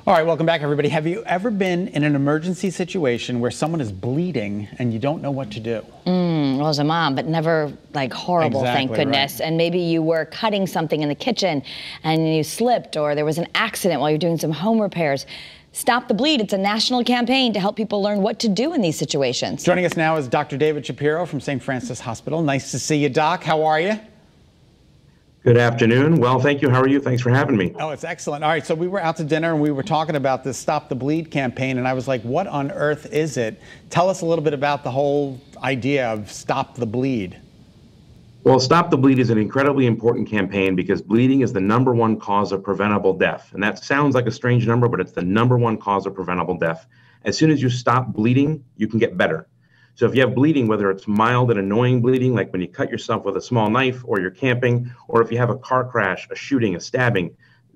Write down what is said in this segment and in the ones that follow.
All right, welcome back, everybody. Have you ever been in an emergency situation where someone is bleeding and you don't know what to do? Well, as a mom, but never like horrible, thank goodness. Right. And maybe you were cutting something in the kitchen and you slipped, or there was an accident while you're doing some home repairs. Stop the Bleed. It's a national campaign to help people learn what to do in these situations. Joining us now is Dr. David Shapiro from St. Francis Hospital. Nice to see you, Doc. How are you? Good afternoon. Well, thank you. How are you? Thanks for having me. Oh, it's excellent. All right, so we were out to dinner and we were talking about this Stop the Bleed campaign, and I was like, what on earth is it? Tell us a little bit about the whole idea of Stop the Bleed. Well, Stop the Bleed is an incredibly important campaign because bleeding is the #1 cause of preventable death. And that sounds like a strange number, but it's the #1 cause of preventable death. As soon as you stop bleeding, you can get better. So if you have bleeding, whether it's mild and annoying bleeding, like when you cut yourself with a small knife or you're camping, or if you have a car crash, a shooting, a stabbing,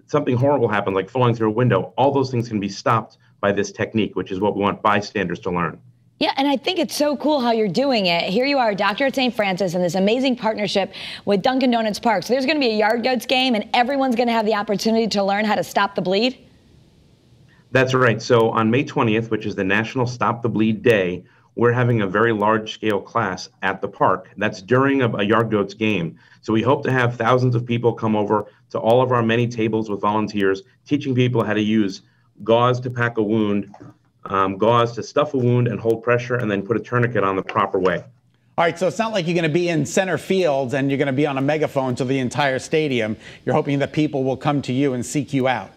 something horrible happens like falling through a window, all those things can be stopped by this technique, which is what we want bystanders to learn. Yeah, and I think it's so cool how you're doing it. Here you are, a doctor at St. Francis, and this amazing partnership with Dunkin' Donuts Park. So there's going to be a yard goats game, and everyone's going to have the opportunity to learn how to stop the bleed? That's right. So on May 20th, which is the National Stop the Bleed Day, we're having a very large-scale class at the park. That's during a yard goats game. So we hope to have thousands of people come over to all of our many tables with volunteers, teaching people how to use gauze to pack a wound, gauze to stuff a wound and hold pressure, and then put a tourniquet on the proper way. All right, so it's not like you're going to be in center field and you're going to be on a megaphone to the entire stadium. You're hoping that people will come to you and seek you out.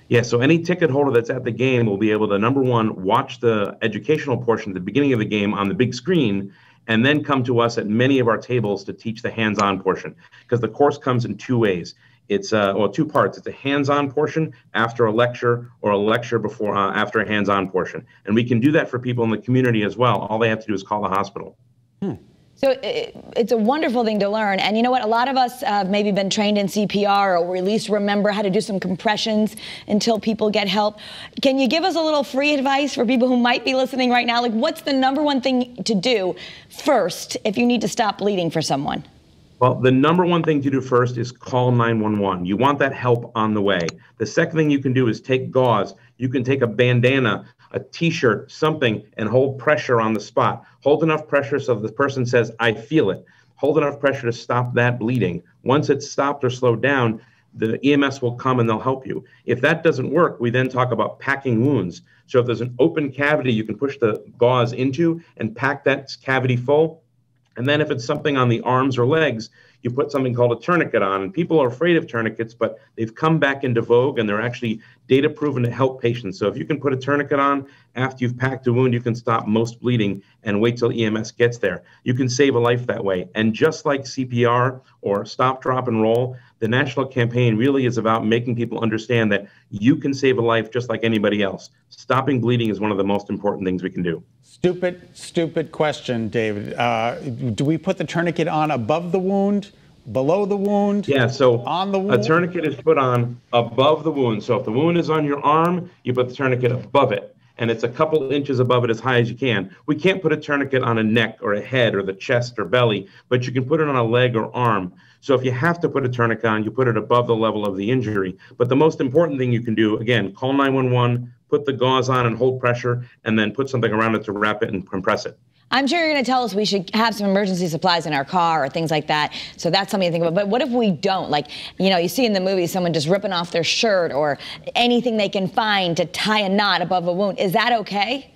Yeah, so any ticket holder that's at the game will be able to, #1, watch the educational portion at the beginning of the game on the big screen, and then come to us at many of our tables to teach the hands-on portion. Because the course comes in two ways. It's two parts. It's a hands-on portion after a lecture, or a lecture before after a hands-on portion. And we can do that for people in the community as well. All they have to do is call the hospital. So it's a wonderful thing to learn. And you know what? A lot of us have maybe been trained in CPR, or at least remember how to do some compressions until people get help. Can you give us a little free advice for people who might be listening right now? Like, what's the #1 thing to do first if you need to stop bleeding for someone? Well, the #1 thing to do first is call 911. You want that help on the way. The second thing you can do is take gauze. You can take a bandana, a t-shirt, something, and hold pressure on the spot. Hold enough pressure so the person says, I feel it. Hold enough pressure to stop that bleeding. Once it's stopped or slowed down, the EMS will come and they'll help you. If that doesn't work, we then talk about packing wounds. So if there's an open cavity, you can push the gauze into and pack that cavity full. And then if it's something on the arms or legs, you put something called a tourniquet on. And people are afraid of tourniquets, but they've come back into vogue and they're actually data proven to help patients. So if you can put a tourniquet on after you've packed a wound, you can stop most bleeding and wait till EMS gets there. You can save a life that way. And just like CPR or stop, drop, and roll, the national campaign really is about making people understand that you can save a life just like anybody else. Stopping bleeding is one of the most important things we can do. Stupid question, David. Do we put the tourniquet on above the wound, below the wound? Yeah, so on the wound? A tourniquet is put on above the wound. So if the wound is on your arm, you put the tourniquet above it, and it's a couple inches above it as high as you can. We can't put a tourniquet on a neck or a head or the chest or belly, but you can put it on a leg or arm. So if you have to put a tourniquet on, you put it above the level of the injury. But the most important thing you can do, again, call 911, put the gauze on and hold pressure, and then put something around it to wrap it and compress it. I'm sure you're going to tell us we should have some emergency supplies in our car or things like that. So that's something to think about. But what if we don't? Like, you know, you see in the movie someone just ripping off their shirt or anything they can find to tie a knot above a wound. Is that okay?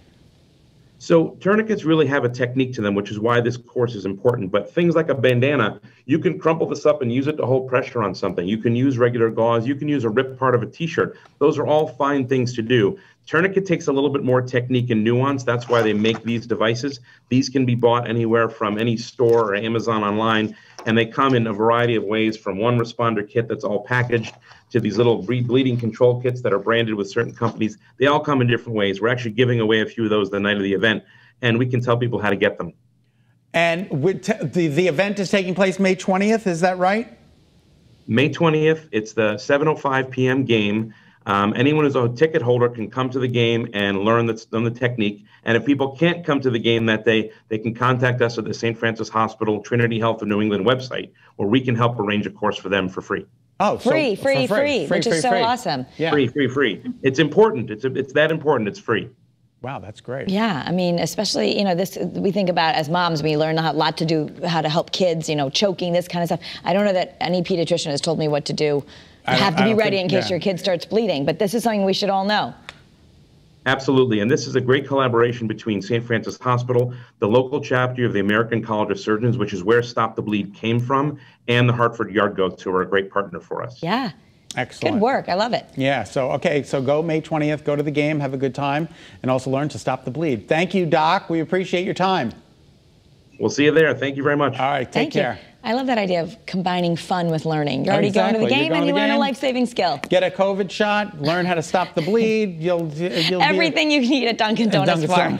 So tourniquets really have a technique to them, which is why this course is important. But things like a bandana, you can crumple this up and use it to hold pressure on something. You can use regular gauze. You can use a ripped part of a t-shirt. Those are all fine things to do. Tourniquet takes a little bit more technique and nuance. That's why they make these devices. These can be bought anywhere from any store or Amazon online, and they come in a variety of ways, from one responder kit that's all packaged to these little bleeding control kits that are branded with certain companies. They all come in different ways. We're actually giving away a few of those the night of the event, and we can tell people how to get them. And the event is taking place May 20th, is that right? May 20th, it's the 7:05 p.m. game. Anyone who's a ticket holder can come to the game and learn the technique. And if people can't come to the game that day, they can contact us at the St. Francis Hospital Trinity Health of New England website, where we can help arrange a course for them for free. Oh, free, so for free, which is so awesome. Yeah. Free. It's important. It's that important. It's free. Wow, that's great. Yeah, I mean, especially, you know, this, we think about as moms, we learn a lot to do, how to help kids, you know, choking, this kind of stuff. I don't know that any pediatrician has told me what to do. You have to be ready in case your kid starts bleeding, but this is something we should all know. Absolutely, and this is a great collaboration between St. Francis Hospital, the local chapter of the American College of Surgeons, which is where Stop the Bleed came from, and the Hartford Yard Goats, who are a great partner for us. Yeah. Excellent. Good work. I love it. Yeah. So, okay. So go May 20th, go to the game, have a good time, and also learn to stop the bleed. Thank you, Doc. We appreciate your time. We'll see you there. Thank you very much. All right. Take care. I love that idea of combining fun with learning. You're already going to the game and you learn a life-saving skill. Get a COVID shot, learn how to stop the bleed. You'll Everything you need at Dunkin' Donuts Farm.